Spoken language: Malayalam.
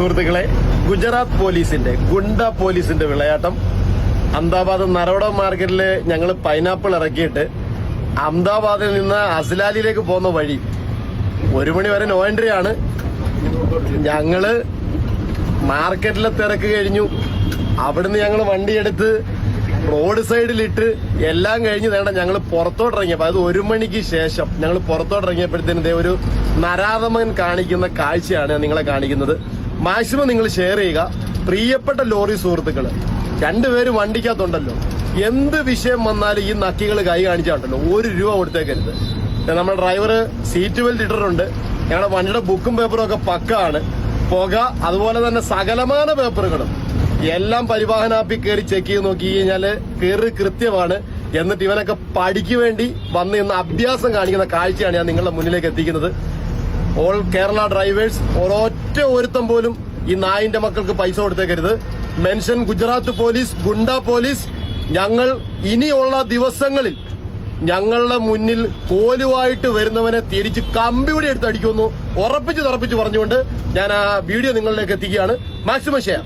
സുഹൃത്തുക്കളെ, ഗുജറാത്ത് പോലീസിന്റെ ഗുണ്ട പോലീസിന്റെ വിളയാട്ടം. അഹമ്മദാബാദ് നരോഡ മാർക്കറ്റില് ഞങ്ങൾ പൈനാപ്പിൾ ഇറക്കിയിട്ട് അഹമ്മദാബാദിൽ നിന്ന് അസ്ലാലിലേക്ക് പോകുന്ന വഴി 1 മണി വരെ നോ എൻട്രി ആണ്. ഞങ്ങള് മാർക്കറ്റിലെ തിരക്ക് കഴിഞ്ഞു. അവിടുന്ന് ഞങ്ങൾ വണ്ടിയെടുത്ത് റോഡ് സൈഡിലിട്ട് എല്ലാം കഴിഞ്ഞ് വേണ്ട ഞങ്ങൾ പുറത്തോട്ടിറങ്ങിയപ്പോൾ, അത് 1 മണിക്ക് ശേഷം ഞങ്ങൾ പുറത്തോട്ടിറങ്ങിയപ്പോഴത്തേനും ഒരു നരാധമൻ കാണിക്കുന്ന കാഴ്ചയാണ് നിങ്ങളെ കാണിക്കുന്നത്. മാക്സിമം നിങ്ങൾ ഷെയർ ചെയ്യുക. പ്രിയപ്പെട്ട ലോറി സുഹൃത്തുക്കള്, 2 പേര് വണ്ടിക്കകത്തുണ്ടല്ലോ, എന്ത് വിഷയം വന്നാലും ഈ നക്കികൾ കൈ കാണിച്ചാണ്ടല്ലോ 1 രൂപ കൊടുത്തേക്കരുത്. നമ്മുടെ ഡ്രൈവർ സീറ്റ് ബെൽറ്റ് ഇട്ടിട്ടുണ്ട്. ഞങ്ങളുടെ വണ്ടിയുടെ ബുക്കും പേപ്പറും ഒക്കെ പക്കാണ്. പുക, അതുപോലെ തന്നെ സകലമാന പേപ്പറുകളും എല്ലാം പരിവാഹൻ ആപ്പിൽ കയറി ചെക്ക് ചെയ്ത് നോക്കി കഴിഞ്ഞാല് കൃത്യമാണ്. എന്നിട്ട് ഇവനൊക്കെ പഠിക്ക് വേണ്ടി വന്ന് ഇന്ന് അഭ്യാസം കാണിക്കുന്ന കാഴ്ചയാണ് ഞാൻ നിങ്ങളുടെ മുന്നിലേക്ക് എത്തിക്കുന്നത്. ഓൾ കേരള ഡ്രൈവേഴ്സ്, ഒരൊറ്റ ഒരുത്തം പോലും ഈ നായിന്റെ മക്കൾക്ക് പൈസ കൊടുത്തേക്കരുത്. മെൻഷൻ ഗുജറാത്ത് പോലീസ്, ഗുണ്ട പോലീസ്. ഞങ്ങൾ ഇനിയുള്ള ദിവസങ്ങളിൽ ഞങ്ങളുടെ മുന്നിൽ കോലുവായിട്ട് വരുന്നവനെ തിരിച്ച് കമ്പിയൂടി എടുത്ത് അടിക്കുമെന്ന് ഉറപ്പിച്ച് പറഞ്ഞുകൊണ്ട് ഞാൻ ആ വീഡിയോ നിങ്ങളിലേക്ക് എത്തിക്കുകയാണ്. Maximum share.